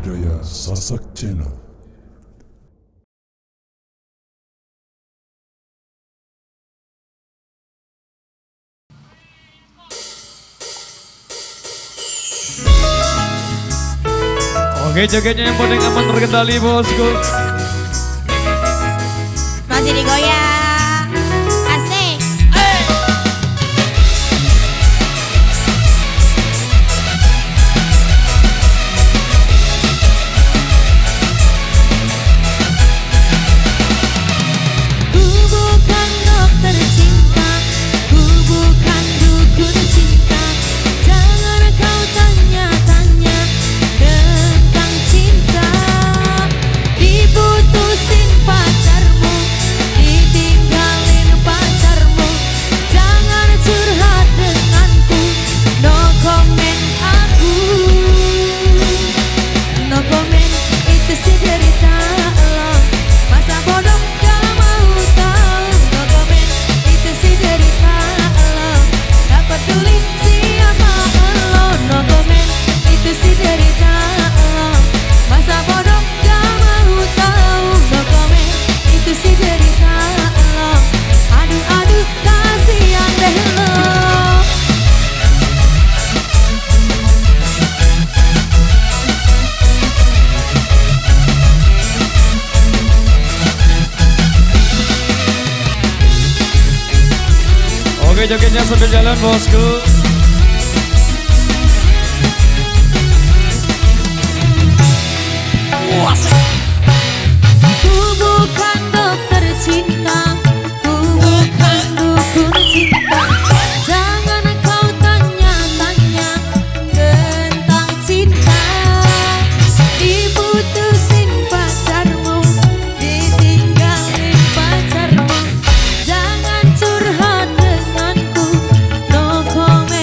budaya Sasak Channel. Oke, jogetnya yang paling aman terkendali bosku. Masih digoyang. Asik. Ku bukan dokter cinta, ku bukan dukun cinta. Jangan kau tanya-tanya tentang cinta. Diputusin pacarmu, ditinggalin pacarmu. Jangan curhat denganku, no comment aku. No comment, itu sih derita lo. Masa bodoh gak mau tahu. No comment, itu sih derita lo. Gak peduli siapa lo. No comment, itu sih derita lo. Masa bodoh gak mau tahu. No comment, itu sih derita lo. Aduh aduh kasihan deh lo. Oke, jogetnya sambil jalan bosku. Ku bukan dokter cinta, ku bukan dukun cinta. Jangan kau tanya-tanya tentang cinta. Diputusin pacarmu, ditinggalin pacarmu. Jangan curhat denganku, no comment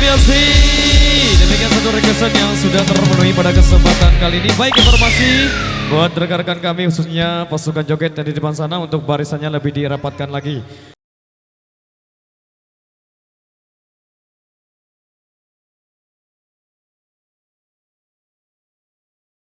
Biasi. Demikian satu requestan yang sudah terpenuhi pada kesempatan kali ini. Baik, informasi buat rekan-rekan kami khususnya pasukan joget yang di depan sana untuk barisannya lebih dirapatkan lagi.